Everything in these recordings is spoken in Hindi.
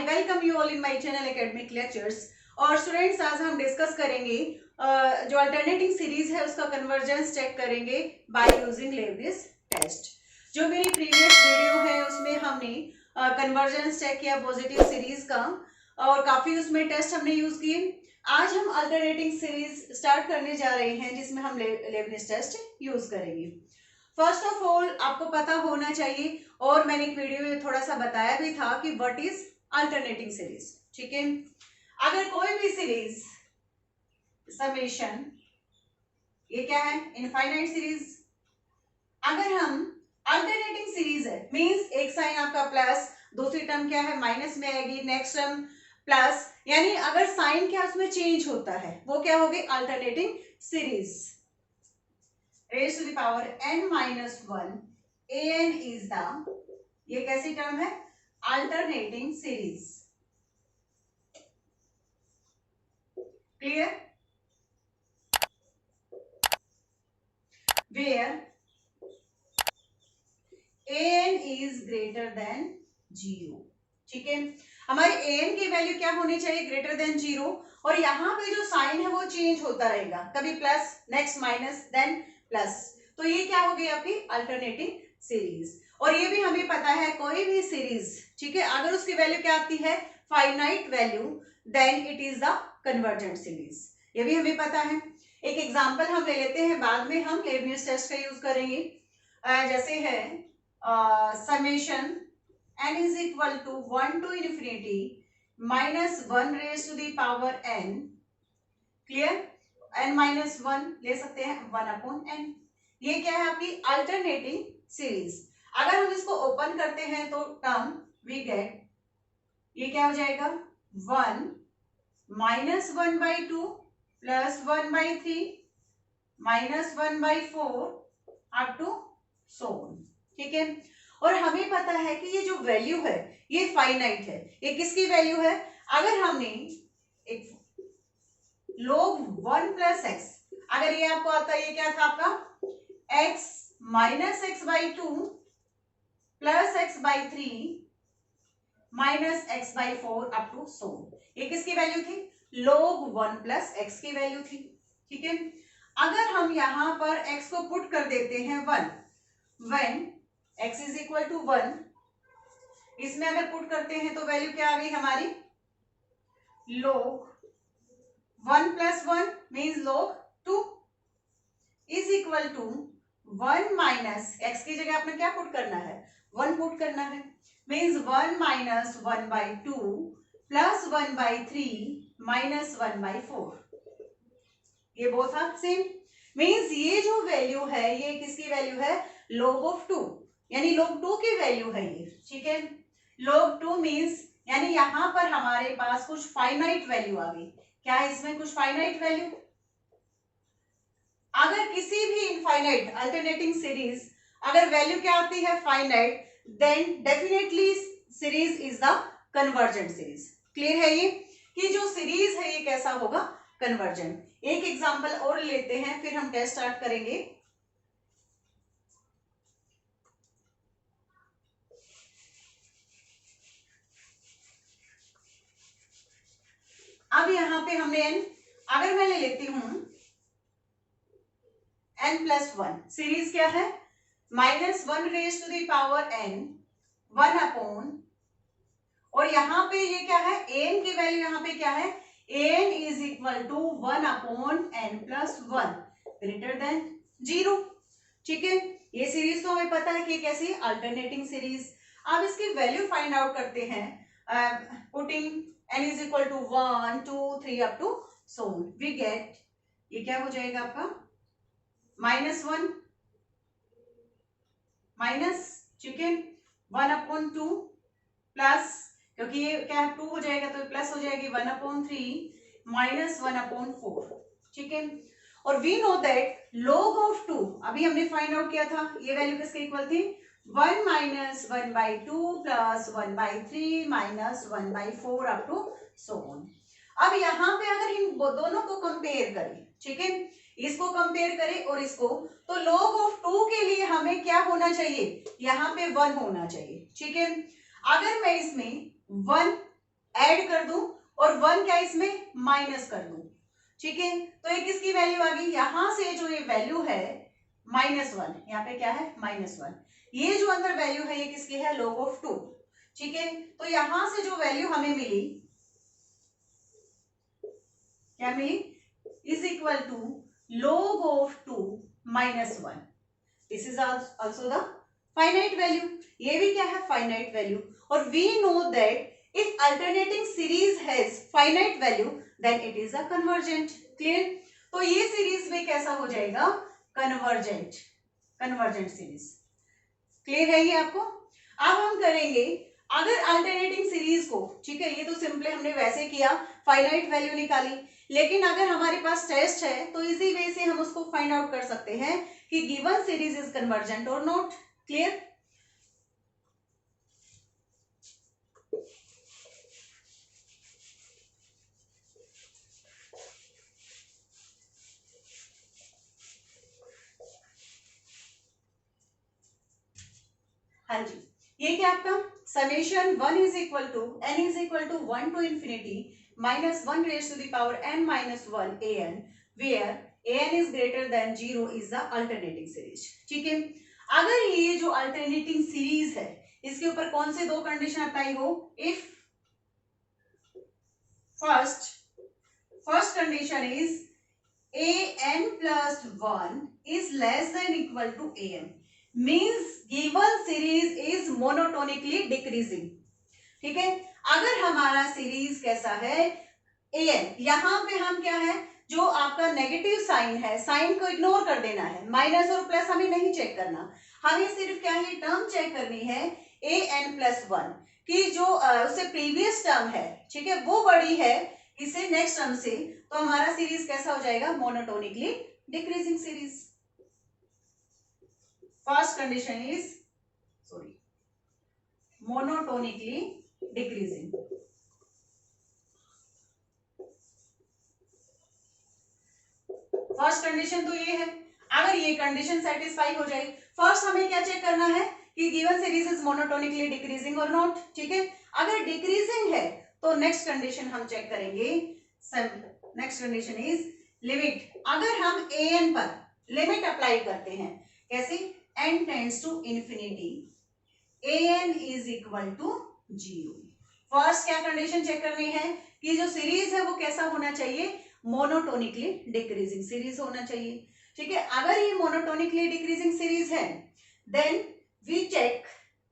Welcome you all in my channel academic lectures. और स्टूडेंट्स, आज हम डिस्कस करेंगे जो अल्टरनेटिंग सीरीज है उसका कन्वर्जेंस चेक करेंगे बाय यूजिंग लेबनिज टेस्ट। जो मेरी प्रीवियस वीडियो है उसमें हमने कन्वर्जेंस चेक किया पॉजिटिव सीरीज का और काफी उसमें टेस्ट हमने यूज किए। आज हम अल्टरनेटिंग सीरीज स्टार्ट करने जा रहे हैं जिसमें हम लेबनिज टेस्ट यूज करेंगे। फर्स्ट ऑफ ऑल आपको पता होना चाहिए, और मैंने एक वीडियो में थोड़ा सा बताया भी था कि व्हाट इज अल्टरनेटिंग सीरीज। ठीक है, अगर कोई भी सीरीज समेशन, ये क्या है, इनफाइनाइट सीरीज, अगर हम अल्टरनेटिंग सीरीज है मींस एक साइन आपका प्लस, दूसरी टर्म क्या है माइनस में आएगी, नेक्स्ट टर्म प्लस, यानी अगर साइन क्या उसमें चेंज होता है वो क्या होगी alternating series. raised to the power n minus 1 an is the, ये कैसी टर्म है, alternating series. Clear? Where an is greater than 0। ठीक है, हमारे an की वैल्यू क्या होनी चाहिए, ग्रेटर देन 0, और यहाँ पे जो साइन है वो चेंज होता रहेगा, कभी plus, next minus, then plus, तो ये क्या हो गई आपकी अल्टरनेटिंग सीरीज। और ये भी हमें पता है कोई भी सीरीज, ठीक है, अगर उसकी वैल्यू क्या आती है finite value, then it is the convergent series, ये भी हमें पता है। एक एग्जांपल हम ले लेते हैं, बाद में हम लेबनिज टेस्ट का यूज करेंगे। जैसे है summation n is equal to 1 to infinity minus 1 raised to the power n। Clear? n minus 1 ले सकते हैं 1 upon n। ये क्या है आपकी अल्टरनेटिंग सीरीज। अगर हम इसको ओपन करते हैं तो टर्म वी गेट, ये क्या हो जाएगा 1 minus 1 by 2 plus 1 by 3 minus 1 by 4 up to so. ठीक है, और हमें पता है कि ये जो वैल्यू है ये फाइनाइट है। ये किसकी वैल्यू है, अगर हमने एक log 1 प्लस एक्स, अगर ये आपको आता है, ये क्या था आपका x minus x by 2 plus x by 3 minus x by 4 up to so, ये किसकी वैल्यू थी, log 1 प्लस एक्स की वैल्यू थी। ठीक है, अगर हम यहां पर x को पुट कर देते हैं 1, when x is equal to 1, इसमें अगर पुट करते हैं तो वैल्यू क्या आ गई हमारी, log 1 plus 1 means log 2 is equal to 1 minus x की जगह आपने क्या पुट करना है, 1 पुट करना है, means 1 minus 1 by 2 plus 1 by 3 minus 1 by 4, ये बोथ आर सेम। मीन्स ये जो वैल्यू है ये किसकी वैल्यू है, log ऑफ 2, यानी log 2 की वैल्यू है ये। ठीक है, log 2 मीन्स यानी यहां पर हमारे पास कुछ फाइनाइट वैल्यू आ गई। क्या है इसमें कुछ फाइनाइट वैल्यू। अगर किसी भी इनफाइनाइट अल्टरनेटिंग सीरीज अगर वैल्यू क्या आती है finite, then definitely series is the convergent series. Clear है ये कि जो सीरीज है ये कैसा होगा, कन्वर्जेंट। एक एग्जांपल और लेते हैं फिर हम टेस्ट स्टार्ट करेंगे। अब यहां पे हमने n, अगर मैं ले लेती हूं n प्लस 1, सीरीज क्या है minus 1 raise to the power n 1 upon, और यहां पे ये क्या है an की वैल्यू, यहां पे क्या है an is equal to 1 upon n plus 1 greater than 0। ठीक है, ये सीरीज तो हमें पता है कि कैसी अल्टरनेटिंग सीरीज। अब इसकी वैल्यू फाइंड आउट करते हैं, putting n is equal to 1 2 3 up to so, we get, ये क्या हो जाएगा आपका माइनस 1 माइनस, ठीक है 1 अपॉन 2 प्लस, क्योंकि ये क्या है 2 हो जाएगा तो प्लस हो जाएगी 1 अपॉन 3 माइनस 1 अपॉन 4। ठीक है, और we know that log of 2 अभी हमने फाइंड आउट किया था, ये वैल्यू किसके इक्वल थी 1 minus 1 by 2 plus 1 by 3 minus 1 by 4 up to so on. अब यहाँ पे अगर इन दोनों को कंपेयर करें, ठीक है, इसको कंपेयर करें और इसको, तो log ऑफ 2 के लिए हमें क्या होना चाहिए, यहाँ पे 1 होना चाहिए। ठीक है, अगर मैं इसमें 1 ऐड कर दूं और 1 क्या इसमें माइनस कर दूं, ठीक है। तो ये किसकी वैल्यू आ गई, यहां से जो ये वैल्यू है -1, यहाँ पे क्या है -1, ये जो अंदर वैल्यू है ये किसकी है, log ऑफ 2, ठीक है। तो यहां से जो वैल्यू हमें मिली, क्या मिली, is equal to log of 2 -1, this is also the finite value, ये भी क्या है फाइनाइट वैल्यू। और we know that if alternating series has finite value then it is a convergent, clear। तो ये सीरीज में कैसा हो जाएगा, कन्वर्जेंट, कन्वर्जेंट सीरीज, क्लियर है ये आपको। अब हम करेंगे अगर अल्टरनेटिंग सीरीज को, ठीक है, ये तो सिंपली हमने वैसे किया, फाइनाइट वैल्यू निकाली, लेकिन अगर हमारे पास टेस्ट है तो इसी वे से हम उसको फाइंड आउट कर सकते हैं कि गिवन सीरीज इज कन्वर्जेंट और नॉट, क्लियर। हाँ जी, ये क्या आपका summation 1 is equal to n is equal to 1 to infinity -1 raise to the power n minus 1 an where an is greater than 0 is the alternating series, ठीक है। अगर ये जो अल्टरनेटिंग सीरीज है इसके ऊपर कौन से दो कंडीशन अप्लाई हो, if first condition is an plus 1 is less than equal to an, means given series is monotonically decreasing, ठीक है। अगर हमारा सीरीज कैसा है an, यहां पे हम क्या है, जो आपका नेगेटिव साइन है, साइन को इग्नोर कर देना है, माइनस और प्लस हमें नहीं चेक करना, हमें सिर्फ क्या है टर्म चेक करनी है an प्लस 1 की जो उससे प्रीवियस टर्म है, ठीक है, वो बड़ी है इससे नेक्स्ट टर्म से, तो हमारा सीरीज कैसा हो जाएगा, monotonically decreasing series. First condition is monotonically decreasing. First condition तो ये है, अगर ये कंडीशन सेटिस्फाई हो जाए, फर्स्ट हमें क्या चेक करना है कि given series is monotonically decreasing और नॉट, ठीक है। अगर डिक्रीजिंग है तो नेक्स्ट कंडीशन हम चेक करेंगे, नेक्स्ट कंडीशन इज लिमिट। अगर हम an पर लिमिट अप्लाई करते हैं, कैसे, n tends to infinity an is equal to 0। First क्या कंडीशन चेक करनी है कि जो सीरीज है वो कैसा होना चाहिए, मोनोटोनिकली डिक्रीजिंग सीरीज होना चाहिए, ठीक है। अगर ये मोनोटोनिकली डिक्रीजिंग सीरीज है देन वी चेक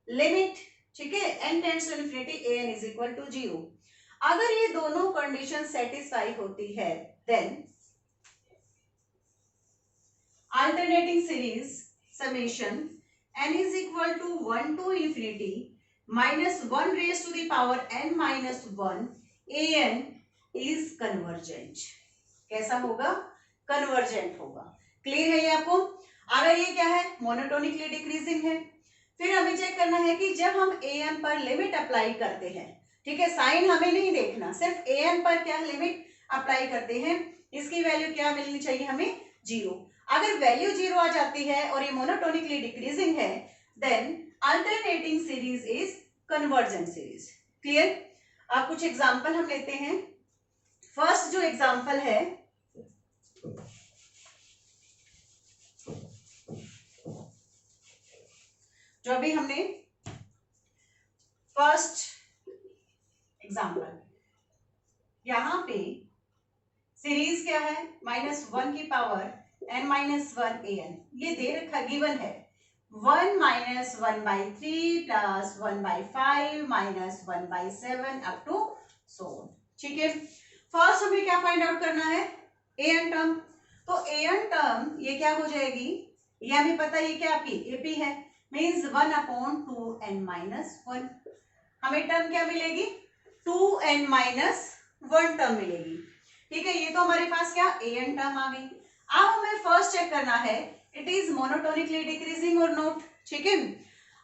लिमिट, ठीक है, n tends to infinity an is equal to 0। अगर ये दोनों कंडीशन सेटिस्फाई होती है then alternating series summation n is equal to 1 to infinity -1 raise to the power n minus 1 an is convergent. कैसा होगा, कन्वर्जेंट होगा, क्लियर है ये आपको। अगर ये क्या है, मोनोटोनिकली डिक्रीजिंग है, फिर हमें चेक करना है कि जब हम an पर लिमिट अप्लाई करते हैं, ठीक है, साइन हमें नहीं देखना, सिर्फ an पर क्या लिमिट अप्लाई करते हैं, इसकी वैल्यू क्या मिलनी चाहिए हमें, 0। अगर वैल्यू 0 आ जाती है और ये मोनोटोनिकली डिक्रीजिंग है then alternating series is convergent series, clear. अब कुछ एग्जांपल हम लेते हैं। फर्स्ट जो एग्जांपल है, जो अभी हमने फर्स्ट एग्जांपल, यहां पे सीरीज क्या है, -1 की पावर n माइनस 1 an, ये दे रखा गिवन है 1 minus 1/3 plus 1/5 minus 1/7 up to so, ठीक है। फर्स्ट हमें क्या फाइंड आउट करना है, an टर्म, तो an टर्म ये क्या हो जाएगी, ये हमें पता है ये क्या आपकी AP है, मीन्स 1/2n माइनस 1, हमें टर्म क्या मिलेगी, 2n माइनस 1 टर्म मिलेगी, ठीक है। ये तो हमारे पास क्या an टर्म आ गई। अब हमें फर्स्ट चेक करना है इट इज मोनोटोनिकली डिक्रीजिंग और नॉट, ठीक है।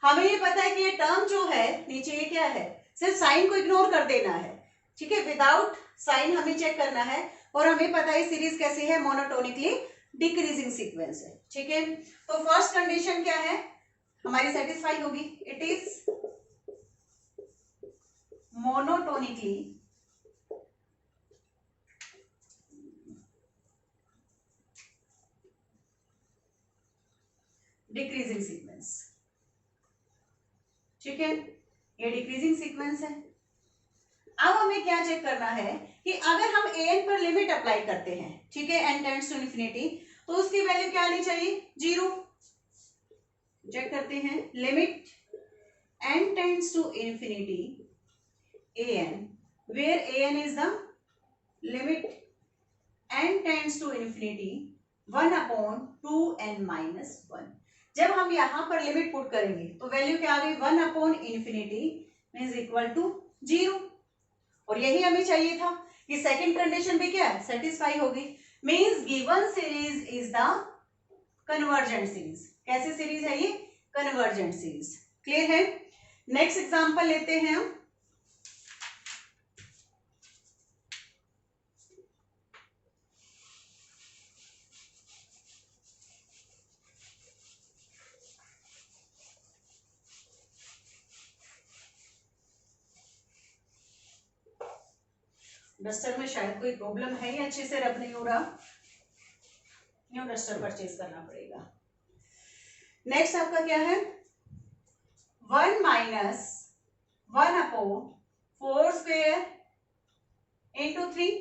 हमें ये पता है कि ये टर्म जो है नीचे ये क्या है, सिर्फ साइन को इग्नोर कर देना है, ठीक है, विदाउट साइन हमें चेक करना है, और हमें पता है सीरीज कैसी है, मोनोटोनिकली डिक्रीजिंग सीक्वेंस है, ठीक है। तो फर्स्ट कंडीशन क्या है हमारी सेटिस्फाई होगी, it is monotonically decreasing sequence. ठीक है, ये डिक्रीजिंग सीक्वेंस है। अब हमें क्या चेक करना है कि अगर हम an पर लिमिट अप्लाई करते हैं, ठीक है, n टेंड्स टू इन्फिनिटी, तो उसकी वैल्यू क्या आनी चाहिए, 0। चेक करते हैं, limit n tends to infinity an, where an is the limit n tends to infinity 1/2n minus 1। जब हम यहां पर लिमिट पुट करेंगे तो वैल्यू क्या आ गई, 1/infinity मींस इक्वल टू 0। और यही हमें चाहिए था कि सेकंड कंडीशन भी क्या है, सेटिस्फाई होगी। Means given series is the convergent series. कैसी सीरीज है ये, कन्वर्जेंट सीरीज। क्लियर है। नेक्स्ट एग्जांपल लेते हैं हम। डस्टर में शायद कोई प्रॉब्लम है या अच्छे से रब नहीं हो रहा, न्यू डस्टर परचेज करना पड़ेगा। नेक्स्ट आपका क्या है, 1 minus 1/4 square into 3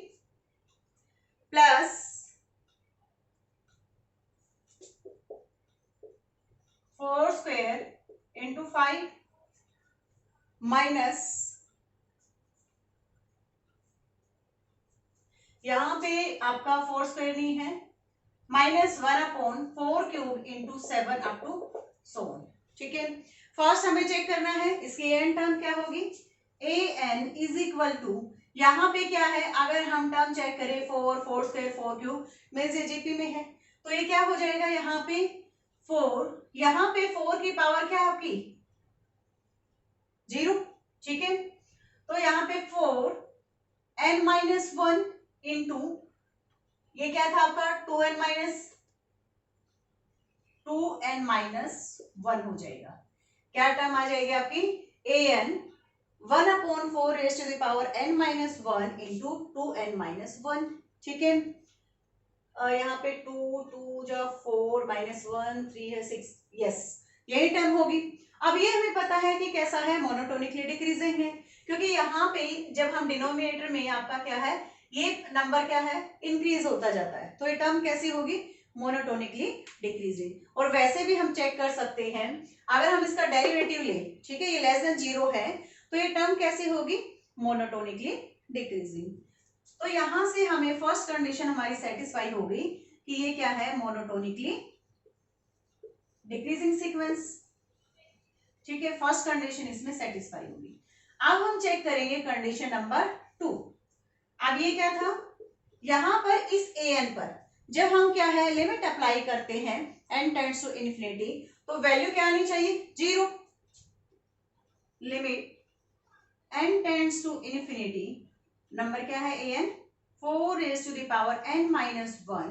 plus 4 square into 5 minus, यहां पे आपका 4 स्क्वायर नहीं है, minus 1/4 cube into 7 up to so on। ठीक है, फर्स्ट हमें चेक करना है इसकी एन टर्म क्या होगी, an इज इक्वल टू, यहाँ पे क्या है, अगर हम टर्म चेक करें 4 स्क्वायर 4 क्यूब मींस ये जीपी में है, तो ये क्या हो जाएगा, यहाँ पे 4, यहाँ पे 4 की पावर क्या है आपकी 0। ठीक है, तो यहाँ पे 4 n-1 इंटू ये क्या था आपका 2n-1 हो जाएगा। क्या टर्म आ जाएगी आपकी, an 1/4 raised to the power n-1 into 2n-1। ठीक है, यहाँ पे 2 जो 4 -1 3 है 6, यस यही टर्म होगी। अब ये हमें पता है कि कैसा है, मोनोटोनिकली डिक्रीजिंग है, क्योंकि यहाँ पे जब हम डिनोमिनेटर में आपका क्या है, ये नंबर क्या है, इंक्रीज होता जाता है, तो ये टर्म कैसी होगी, मोनोटोनिकली डिक्रीजिंग। और वैसे भी हम चेक कर सकते हैं, अगर हम इसका डेरिवेटिव ले, ठीक है, ये लेस देन 0 है, तो ये टर्म कैसी होगी, मोनोटोनिकली डिक्रीजिंग। तो यहां से हमें फर्स्ट कंडीशन हमारी सेटिस्फाई हो गई कि ये क्या है, मोनोटोनिकली डिक्रीजिंग सीक्वेंस। ठीक है, फर्स्ट कंडीशन इसमें सेटिस्फाई होगी। अब हम चेक करेंगे कंडीशन नंबर 2। अब ये क्या था, यहां पर इस an पर जब हम क्या है लिमिट अप्लाई करते हैं n टेंड्स टू इन्फिनिटी, तो वैल्यू क्या आनी चाहिए, 0। Limit n tends to infinity, number क्या है an, 4 raised to the power n-1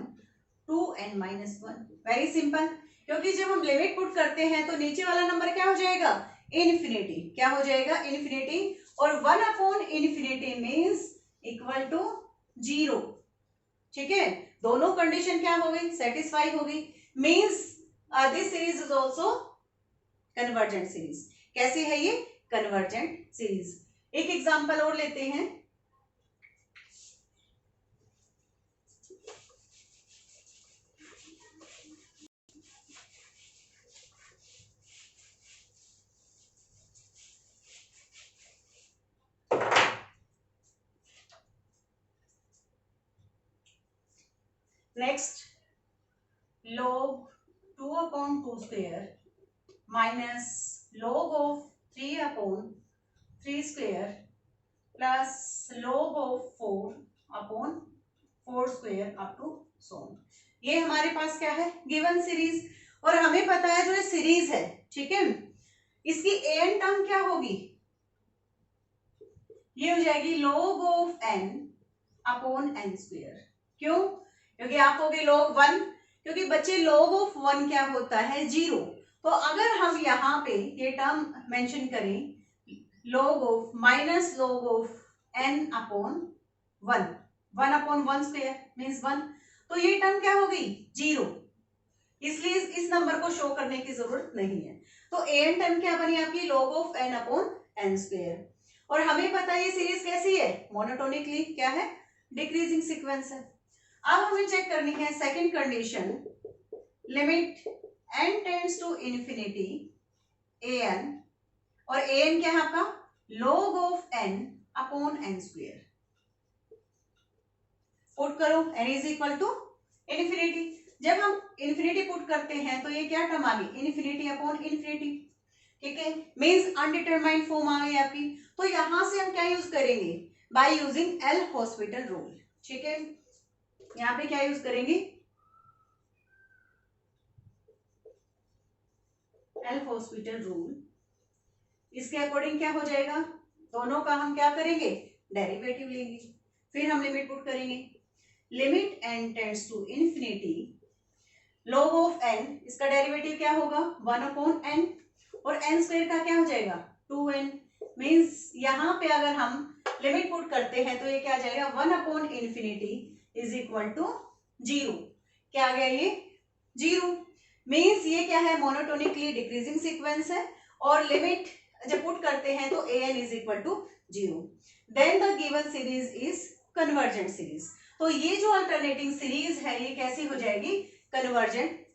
2n-1। Very simple, क्योंकि जब हम लिमिट पुट करते हैं तो नीचे वाला नंबर क्या हो जाएगा, इन्फिनिटी। क्या हो जाएगा, इन्फिनिटी, और 1/infinity मींस इक्वल टू 0। ठीक है, दोनों कंडीशन क्या हो गई, सेटिस्फाई हो गई, means this series is also convergent series. कैसी है ये, कन्वर्जेंट सीरीज। एक एग्जांपल और लेते हैं। Next, log 2/2 square minus log of 3/3 square plus log of 4/4 square up to so on। ये हमारे पास क्या है, गिवन सीरीज, और हमें पता है जो ये सीरीज है, ठीक है, इसकी an टर्म क्या होगी, ये हो जाएगी log ऑफ n/n स्क्वायर। क्यों, क्योंकि आप हो गए log 1, क्योंकि बच्चे log ऑफ 1 क्या होता है, 0। तो अगर हम यहाँ पे ये टर्म मेंशन करें log of minus log of n upon 1, 1/1 square means 1। तो ये टर्म क्या हो गई, जीरो, इसलिए इस नंबर को शो करने की जरूरत नहीं है। तो एन टर्म क्या बनी आपकी, log of n upon n square. और हमें पता है ये सीरीज कैसी है, मोनोटोनिकली क्या है, डिक्रीजिंग सीक्वेंस है। अब हमें चेक करनी है second condition, limit n tends to infinity an, और an क्या है आपका, log of n upon n square. Put करो n is equal to infinity. जब हम इन्फिनिटी पुट करते हैं तो ये क्या टर्म आ गई, इन्फिनिटी अपॉन इन्फिनिटी, ठीक है, मींस अनडिटरमाइंड फॉर्म आ गई आपकी। तो यहां से हम क्या यूज करेंगे, by using L hospital rule, ठीक है, यहाँ पे क्या यूज करेंगे, एल हॉस्पिटल रूल। इसके अकॉर्डिंग क्या हो जाएगा, दोनों का हम क्या करेंगे, डेरिवेटिव लेंगे, फिर हम लिमिट पुट करेंगे, limit n tends to infinity log of n, इसका डेरिवेटिव क्या होगा, 1/n, और n स्क्वायर का क्या हो जाएगा, 2n। मींस यहाँ पे अगर हम लिमिट पुट करते हैं तो ये क्या आ जाएगा, 1/इंफिनिटी इज इक्वल टू 0। क्या आ गया ये, 0। मींस ये क्या है, मोनोटोनिकली डिक्रीजिंग सीक्वेंस है, और लिमिट जब पुट करते हैं तो an is equal to 0, then the given series is convergent series. तो ये जो अल्टरनेटिंग सीरीज है ये कैसी हो जाएगी, कन्वर्जेंट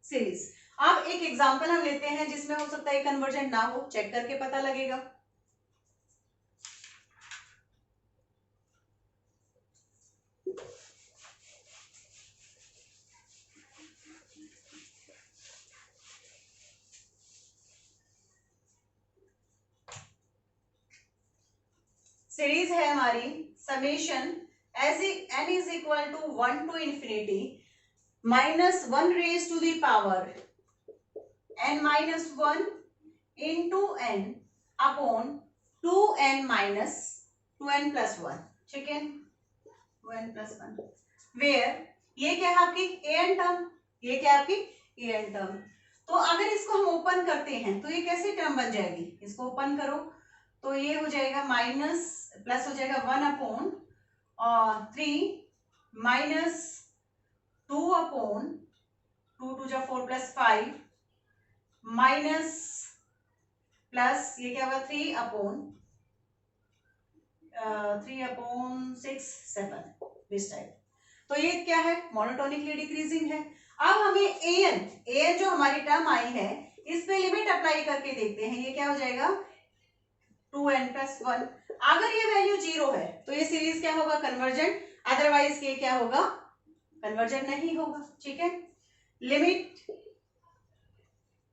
सीरीज। अब एक एग्जांपल हम लेते हैं जिसमें हो सकता है कन्वर्जेंट ना हो, चेक करके पता लगेगा। सीरीज है हमारी summation n is equal to 1 to infinity -1 raise to the power n minus 1 into n upon 2n minus 2n plus 1, ठीक है, 2n प्लस 1, वेयर ये क्या है आपकी an टर्म, ये क्या है आपकी an टर्म। तो अगर इसको हम ओपन करते हैं तो ये कैसी टर्म बन जाएगी, इसको ओपन करो तो ये हो जाएगा माइनस प्लस हो जाएगा 1/3 माइनस 2/2 2 जा 4 प्लस 5 माइनस प्लस ये क्या होगा 3/6 7 दिस टाइप। तो ये क्या है, मोनोटोनिकली डिक्रीजिंग है। अब हमें an जो हमारी टर्म आई है इस पे लिमिट अप्लाई करके देखते हैं, ये क्या हो जाएगा 2n प्लस 1। अगर ये वैल्यू 0 है तो ये सीरीज क्या होगा, कन्वर्जेंट, अदरवाइज ये क्या होगा, कन्वर्जेंट नहीं होगा, ठीक है। Limit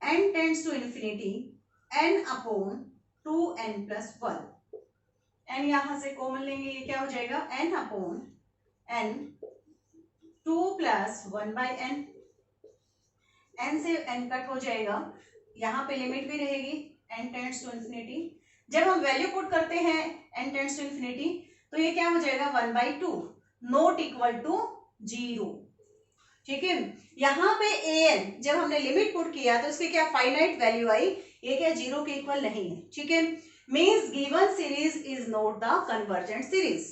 n tends to infinity n upon 2n plus 1, n यहां से कॉमन लेंगे, ये क्या हो जाएगा n upon n 2 plus 1/n, n से n कट हो जाएगा, यहाँ पे लिमिट भी रहेगी n टेंड्स टू इंफिनिटी। जब हम वैल्यू पुट करते हैं n टेंड्स टू इंफिनिटी तो ये क्या हो जाएगा 1/2 नॉट इक्वल टू 0, ठीक है। यहाँ पे an जब हमने लिमिट पुट किया तो इसकी क्या फाइनाइट वैल्यू आई, ये क्या 0 के इक्वल नहीं है, ठीक है। Means given series is not the convergent series,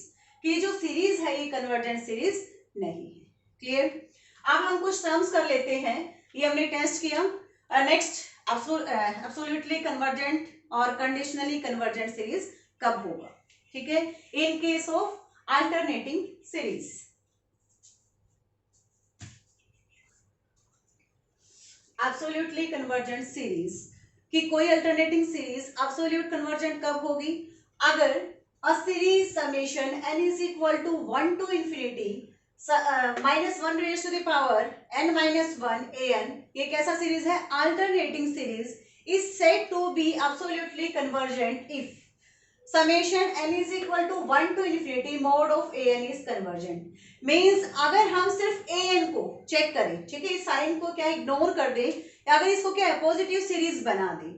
कि जो सीरीज है ये कन्वर्जेंट सीरीज नहीं है, क्लियर। अब हम कुछ टर्म्स कर लेते हैं, ये हमने टेस्ट किया। नेक्स्ट एब्सोल्युटली कन्वर्जेंट और कंडीशनली कन्वर्जेंट सीरीज कब होगा, ठीक है, in case of alternating series. Absolutely convergent series कि कोई अल्टरनेटिंग सीरीज एब्सोल्यूट कन्वर्जेंट कब होगी, अगर a series summation n is equal to 1 to infinity -1 raise to the power n minus 1 an, ये कैसा सीरीज है, alternating series, is said to be absolutely convergent if summation n is equal to 1 to infinity mod of an is convergent। Means अगर हम सिर्फ an को चेक करें, ठीक है, इस साइन को क्या इग्नोर कर दे, अगर इसको क्या है पॉजिटिव सीरीज बना दे,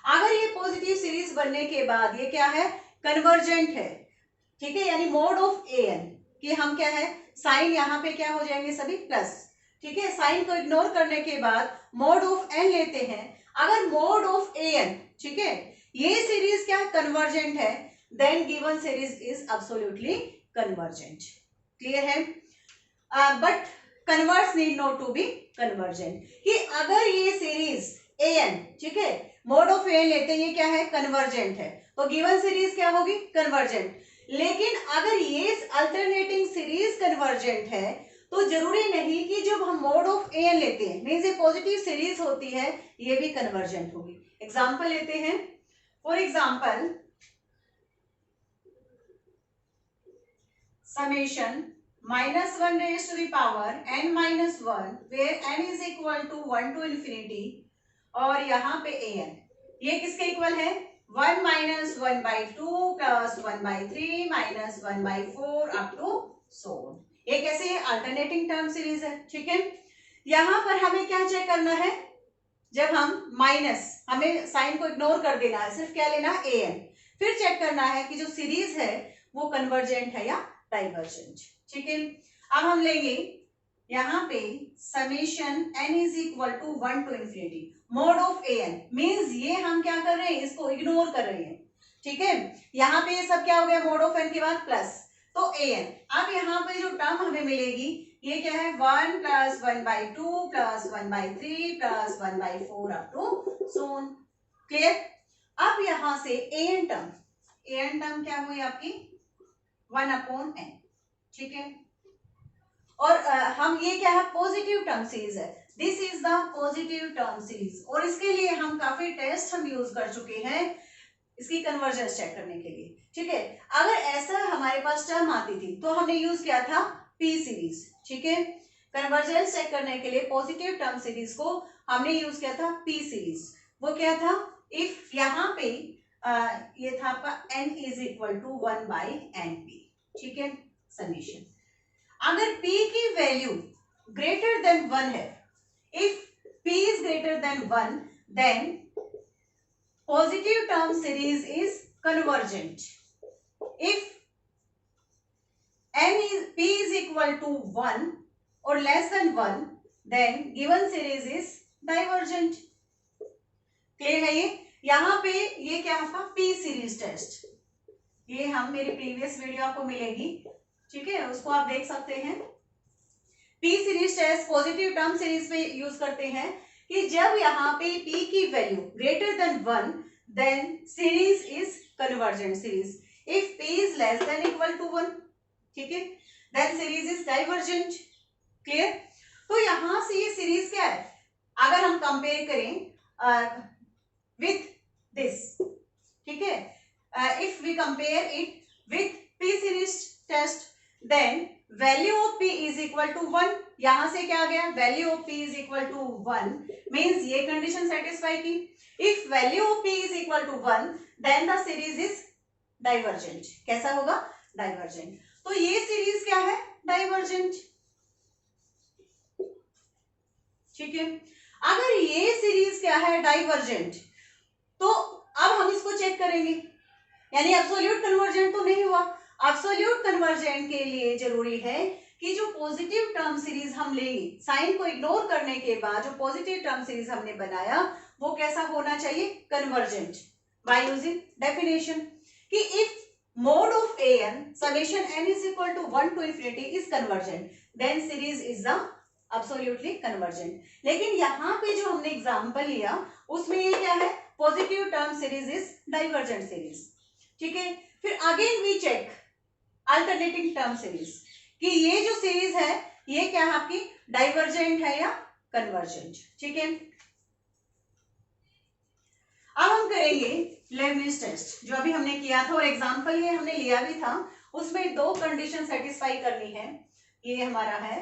अगर ये पॉजिटिव सीरीज बनने के बाद ये क्या है कन्वर्जेंट है, ठीक है, यानी मोड ऑफ an कि हम क्या है साइन यहाँ पे क्या हो जाएंगे सभी प्लस, ठीक है, साइन को इग्नोर करने के बाद मोड ऑफ n लेते हैं, अगर मोड ऑफ an, ठीक है, ये सीरीज क्या कन्वर्जेंट है, then given series is absolutely convergent. Clear है? But converse need not to be convergent, कि अगर ये सीरीज an, ठीक है, मोड ऑफ an लेते हैं, ये क्या है कन्वर्जेंट है, तो गिवन सीरीज क्या होगी कन्वर्जेंट। लेकिन अगर ये अल्टरनेटिंग सीरीज कन्वर्जेंट है तो जरूरी नहीं कि जब हम मोड ऑफ an लेते हैं मींस ये पॉजिटिव सीरीज होती है, ये भी कन्वर्जेंट होगी। एग्जांपल लेते हैं, for example summation -1 raised to the power n minus 1 where n is equal to 1 to infinity, और यहाँ पे an ये किसके इक्वल है 1 minus 1 by 2 plus 1 by 3 minus 1 by 4 up to so on। ये कैसे है अल्टरनेटिंग टर्म सीरीज है, ठीक है। यहाँ पर हमें क्या चेक करना है, जब हम माइनस, हमें साइन को इग्नोर कर देना है, सिर्फ क्या लेना है an, फिर चेक करना है कि जो सीरीज है वो कन्वर्जेंट है या डाइवर्जेंट, ठीक है। अब हम लेंगे यहाँ पे summation n is equal to 1 to infinity mod of an, means ये हम क्या कर रहे हैं इसको इग्नोर कर रहे हैं, ठीक है। यहाँ पे ये सब क्या हो गया मोड ऑफ n के बाद प्लस, तो an। अब यहाँ पे जो टर्म हमें मिलेगी ये क्या है 1 plus 1 by 2 plus 1 by 3 plus 1 by 4 up to so on. Clear? अब यहाँ से an टर्म क्या हुई आपकी 1 अपॉन n, ठीक है। और हम ये क्या है पॉजिटिव टर्म सीरीज है, this is the positive term series, और इसके लिए हम काफी टेस्ट हम यूज कर चुके हैं इसकी कन्वर्जेंस चेक करने के लिए, ठीक है। अगर ऐसा हमारे पास टर्म आती थी तो हमने यूज किया था पी सीरीज, ठीक है। कन्वर्जेंस चेक करने के लिए पॉजिटिव टर्म सीरीज को हमने यूज किया था पी सीरीज। वो क्या था, इफ यहाँ पे ये था आपका n is equal to 1 by n p, ठीक है, समेशन। अगर p की वैल्यू ग्रेटर देन 1 है, if p is greater than 1 then positive term series is convergent. If p is equal to 1 or less than 1 then given series is divergent। Clear है? ये यहाँ पे ये क्या आपका p सीरीज टेस्ट, ये हम मेरी प्रीवियस वीडियो आपको मिलेगी, ठीक है, उसको आप देख सकते हैं। p series test positive term series पे यूज करते हैं कि जब यहाँ पे p की value greater than 1 then series is convergent series. If p is less than equal to 1, ठीक है, then series is divergent. Clear? तो यहां से ये सीरीज क्या है, अगर हम कंपेयर करें विथ दिस, ठीक है, if we compare it with p series test then value of p is equal to 1, यहां से क्या आ गया value of p is equal to 1 means ये कंडीशन सेटिस्फाई की। If value of p is equal to 1 then the series is divergent. कैसा होगा डाइवर्जेंट। तो ये सीरीज क्या है डाइवर्जेंट, ठीक है। अगर ये सीरीज क्या है डाइवर्जेंट तो अब हम इसको चेक करेंगे, यानी एब्सोल्यूट कन्वर्जेंट तो नहीं हुआ। एब्सोल्यूट कन्वर्जेंट के लिए जरूरी है कि जो पॉजिटिव टर्म सीरीज हम लेंगे, साइन को इग्नोर करने के बाद जो पॉजिटिव टर्म सीरीज हमने बनाया वो कैसा होना चाहिए कन्वर्जेंट, बाय यूजिंग डेफिनेशन कि if mode of an summation n is equal to 1 to infinity is convergent then series is the absolutely convergent। लेकिन यहाँ पे जो हमने एग्जांपल लिया उसमें ये क्या है positive term series is divergent series, ठीक है। फिर again we check alternating term series कि ये जो सीरीज है ये क्या है आपकी डाइवर्जेंट है या कन्वर्जेंट, ठीक है। अब हम करेंगे लेबनिज टेस्ट जो अभी हमने किया था, और एग्जांपल ये हमने लिया भी था, उसमें दो कंडीशन सेटिस्फाई करनी है। ये हमारा है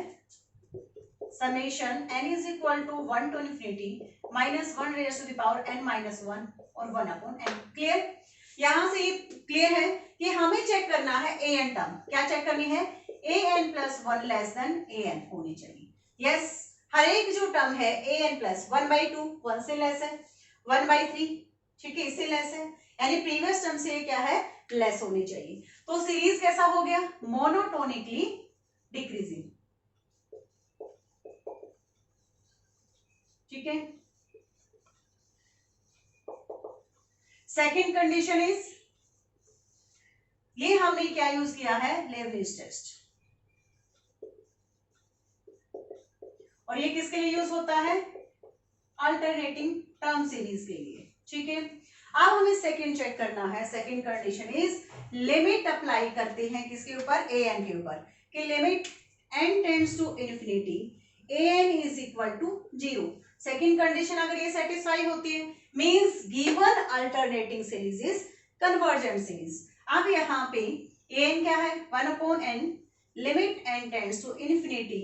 summation n is equal to 1 to infinity -1 raise to the power n minus 1 और 1 अपॉन n। क्लियर? यहां से ये क्लियर है कि हमें चेक करना है an टर्म, क्या चेक करनी है an plus 1 less than an होनी चाहिए। यस, हर एक जो टर्म है an प्लस 1/2 1 से लेस है, 1/3, ठीक है, इससे लेस है, यानी प्रीवियस टर्म से क्या है लेस होनी चाहिए। तो सीरीज कैसा हो गया मोनोटोनिकली डिक्रीजिंग, ठीक है। सेकेंड कंडीशन इज, ये हमने क्या यूज किया है, लेबनिज टेस्ट, और ये किसके लिए यूज होता है, अल्टरनेटिंग टर्म सीरीज के लिए, ठीक है। अब हमें सेकंड चेक करना है, second condition is, limit apply करते हैं किसके ऊपर, ए एन के ऊपर, कि limit n tends to infinity a n is equal to 0। Second condition अगर ये सेटिस्फाई होती है, means given alternating series is convergent series. अब यहाँ पे ए एन क्या है, 1/n, limit n tends to infinity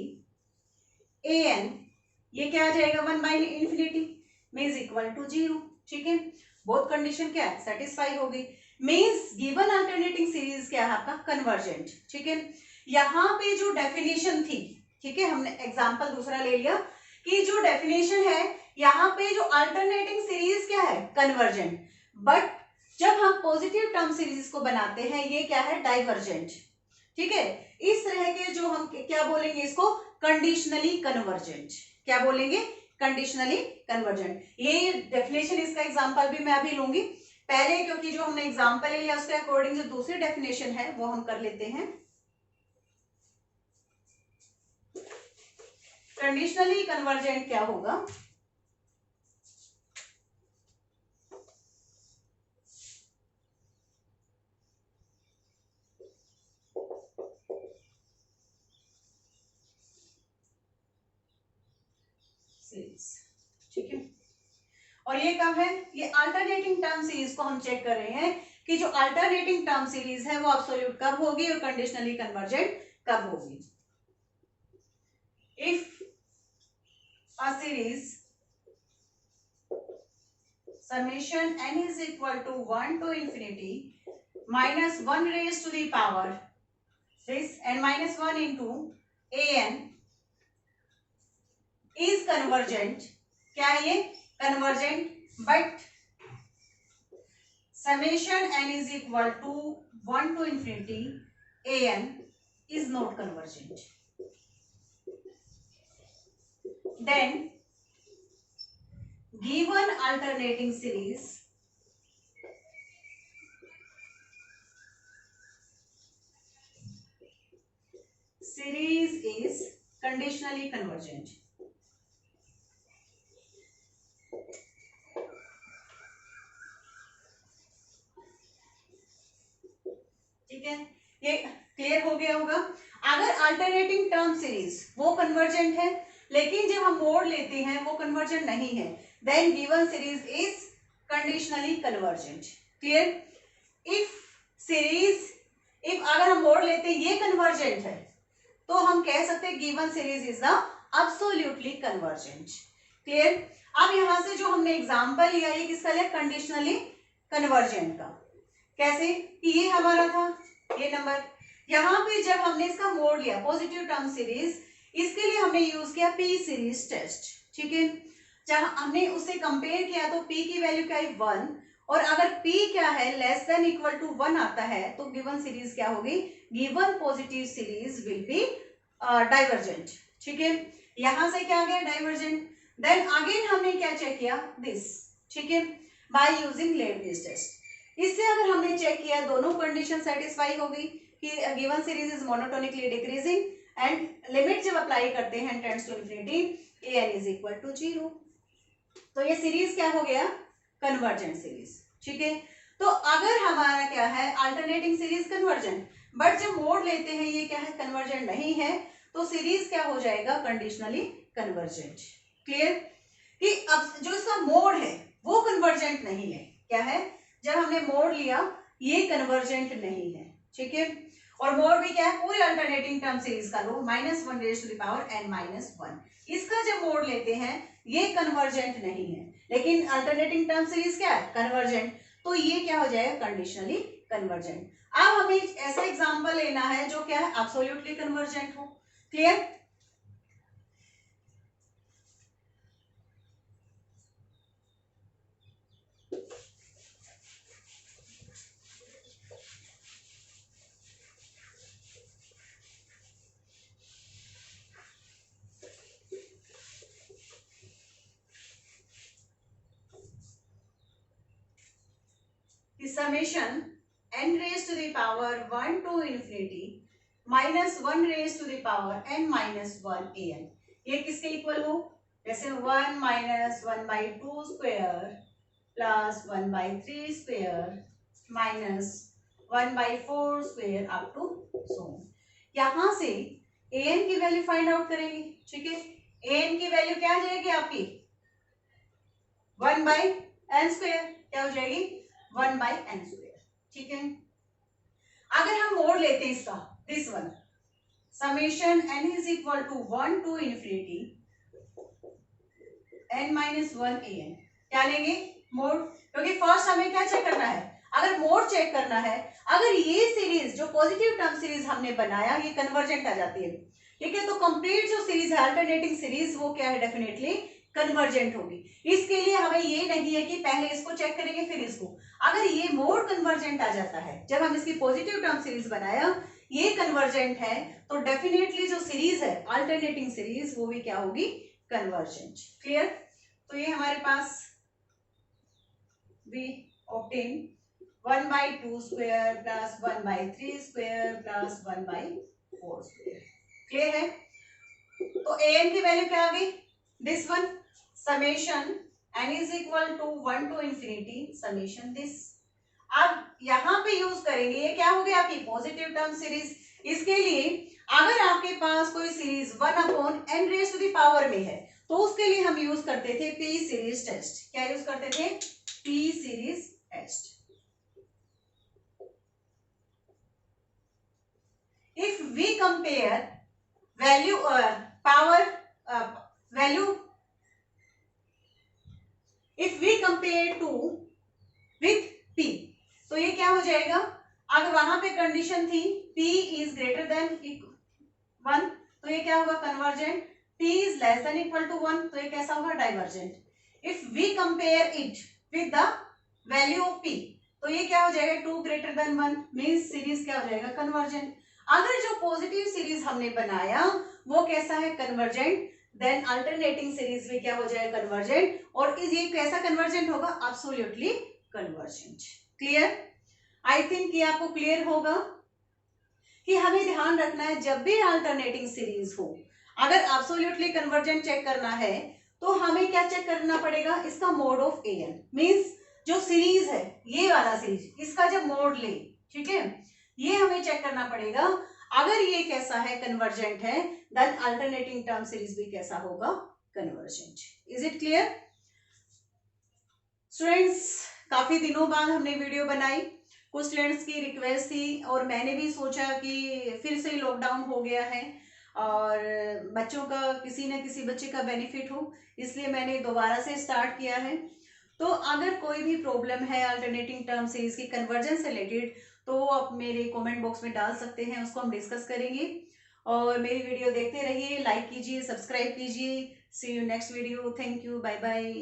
a n, ये क्या आ जाएगा, 1/∞ मींस इक्वल टू 0, ठीक है। बोथ कंडीशन क्या है, सेटिस्फाई हो गई, मींस गिवन अल्टरनेटिंग सीरीज क्या है आपका, कन्वर्जेंट, ठीक है। यहाँ पे जो डेफिनेशन थी, ठीक है, हमने एग्जांपल दूसरा ले लिया कि जो डेफिनेशन है यहाँ पे जो अल्टरनेटिंग सीरीज क्या है, कन्वर्जेंट, बट जब हम पॉजिटिव टर्म सीरीज को बनाते हैं ये क्या है, डाइवर्जेंट, ठीक है। इस तरह के जो हम क्या बोलेंगे इसको, कंडीशनली कन्वर्जेंट, क्या बोलेंगे, कंडीशनली कन्वर्जेंट। ये डेफिनेशन, इसका एग्जांपल भी मैं अभी लूंगी पहले, क्योंकि जो हमने एग्जांपल लिया उसके अकॉर्डिंग जो दूसरी डेफिनेशन है वो हम कर लेते हैं। कंडीशनली कन्वर्जेंट क्या होगा, ठीक है। और ये कब है, ये अल्टरनेटिंग टर्म सीरीज को हम चेक कर रहे हैं कि जो अल्टरनेटिंग टर्म सीरीज है वो एब्सोल्यूट कब होगी और कंडीशनली कन्वर्जेंट कब होगी। If a series summation n is equal to 1 to infinity minus 1 raised to the power this n minus 1 into an is convergent, क्या है ये, convergent, but summation n is equal to 1 to infinity an is not convergent, then given alternating series is conditionally convergent, ठीक है। ये क्लियर हो गया होगा। अगर अल्टरनेटिंग टर्म सीरीज वो कन्वर्जेंट है लेकिन जब हम मोड लेते हैं वो कन्वर्जेंट नहीं है, then given series is conditionally convergent, clear. If series, if अगर हम मोड लेते हैं ये कन्वर्जेंट है तो हम कह सकते हैं given series is the absolutely convergent, clear. अब यहां से जो हमने एग्जांपल लिया ये किसका लिया, कंडीशनली कन्वर्जेंट का। कैसे कि ये हमारा था ये नंबर, यहाँ पे जब हमने इसका मोड लिया पॉजिटिव टर्म सीरीज, इसके लिए हमने यूज किया पी सीरीज टेस्ट, ठीक है। जहां हमने उसे कंपेयर किया तो पी की वैल्यू क्या है 1, और अगर पी क्या है लेस देन इक्वल टू 1 आता है तो गिवन सीरीज क्या होगी, given positive series will be divergent, ठीक है। यहां से क्या आ गया, डाइवर्जेंट। देन अगेन हमने क्या चेक किया, दिस, ठीक है, बाय यूजिंग लेबनिज टेस्ट। इससे अगर हमने चेक किया दोनों कंडीशन सेटिस्फाई हो गई कि given series is monotonically decreasing and limit जब अप्लाई करते हैं tends to infinity an is equal to 0, तो ये सीरीज क्या हो गया, कन्वर्जेंट सीरीज, ठीक है। तो अगर हमारा क्या है अल्टरनेटिंग सीरीज कन्वर्जेंट, बट जब मोड लेते हैं ये क्या है, कन्वर्जेंट नहीं है, तो सीरीज क्या हो जाएगा, कंडीशनली कन्वर्जेंट, क्लियर। कि अब जो इसका मोड है वो कन्वर्जेंट नहीं है, क्या है, जब हमने मोड लिया ये कन्वर्जेंट नहीं है, ठीक है। और मोड भी क्या है, पूरी अल्टरनेटिंग टर्म सीरीज का लो -1 raise to the power n-1, इसका जब मोड लेते हैं ये कन्वर्जेंट नहीं है, लेकिन अल्टरनेटिंग टर्म सीरीज क्या है, कन्वर्जेंट, तो ये क्या हो जाएगा, कंडीशनली कन्वर्जेंट। अब हमें ऐसा एग्जांपल लेना है जो क्या है, एब्सोल्युटली कन्वर्जेंट हो, clear. Summation n raise to the power 1 to infinity minus 1 raise to the power n minus 1 an, ये किसके इक्वल हो, जैसे 1 minus 1/2 square plus 1/3 square minus 1/4 square up to so. यहां से an की वैल्यू फाइंड आउट करेंगे, ठीक है। an की वैल्यू क्या आ जाएगी आपकी 1/n स्क्वायर, क्या हो जाएगी 1/n स्क्वायर, ठीक है। अगर हम मोड लेते हैं इसका, this one summation n is equal to 1 to infinity n minus 1 an, क्या लेंगे मोड, क्योंकि फर्स्ट हमें क्या चेक करना है, अगर मोड चेक करना है, अगर ये सीरीज जो पॉजिटिव टर्म सीरीज हमने बनाया ये कन्वर्जेंट आ जाती है, ठीक है, तो कंप्लीट जो सीरीज है अल्टरनेटिंग सीरीज वो क्या है डेफिनेटली कन्वर्जेंट होगी। इसके लिए हमें ये नहीं है कि पहले इसको चेक करेंगे फिर इसको, अगर ये मोड कन्वर्जेंट आ जाता है, जब हम इसकी पॉजिटिव टर्म सीरीज बनाया ये कन्वर्जेंट है, तो डेफिनेटली जो सीरीज है अल्टरनेटिंग सीरीज वो भी क्या होगी कन्वर्जेंट। क्लियर, तो ये हमारे पास we obtain 1/2 square plus 1/3 square plus 1/4 square, clear है। तो an की वैल्यू क्या आ गई, this one summation n is equal to 1 to infinity summation this. अब यहाँ पे यूज करेंगे, ये क्या हो गया आपकी पॉजिटिव टर्म सीरीज। इसके लिए अगर आपके पास कोई series 1/n raise to the power में है तो उसके लिए हम यूज करते थे पी सीरीज टेस्ट। क्या यूज करते थे, p series test. If we compare value power value, if we compare to with p, तो ये क्या हो जाएगा, अगर वहां पे कंडीशन थी p इज ग्रेटर देन 1 तो ये क्या होगा convergent, p is less than equal to 1 तो ये कैसा होगा divergent. If we compare it with the value of p तो ये क्या हो जाएगा 2 ग्रेटर देन 1 मींस सीरीज क्या हो जाएगा कन्वर्जेंट। अगर जो पॉजिटिव सीरीज हमने बनाया वो कैसा है कन्वर्जेंट, देन अल्टरनेटिंग सीरीज भी क्या हो जाएगा कन्वर्जेंट, और इस ये कैसा कन्वर्जेंट होगा absolutely convergent. Clear, I think ये आपको क्लियर होगा कि हमें ध्यान रखना है जब भी अल्टरनेटिंग सीरीज हो, अगर एब्सोल्युटली कन्वर्जेंट चेक करना है तो हमें क्या चेक करना पड़ेगा, इसका मोड ऑफ an मींस जो सीरीज है ये वाला सीरीज इसका जब मोड ले, ठीक है, ये हमें चेक करना पड़ेगा। अगर ये कैसा है कन्वर्जेंट है देन अल्टरनेटिंग टर्म सीरीज भी कैसा होगा convergent. Is it clear students, काफी दिनों बाद हमने वीडियो बनाई, कुछ स्टूडेंट्स की रिक्वेस्ट थी और मैंने भी सोचा कि फिर से लॉकडाउन हो गया है और बच्चों का किसी न किसी बच्चे का बेनिफिट हो, इसलिए मैंने दोबारा से स्टार्ट किया है। तो अगर कोई भी प्रॉब्लम है अल्टरनेटिंग टर्म से इसकी कन्वर्जन से रिलेटेड तो आप मेरे कमेंट बॉक्स में डाल सकते हैं, उसको हम डिस्कस करेंगे। और मेरी वीडियो देखते रहिए, लाइक कीजिए, सब्सक्राइब कीजिए। See you next video, thank you, bye bye.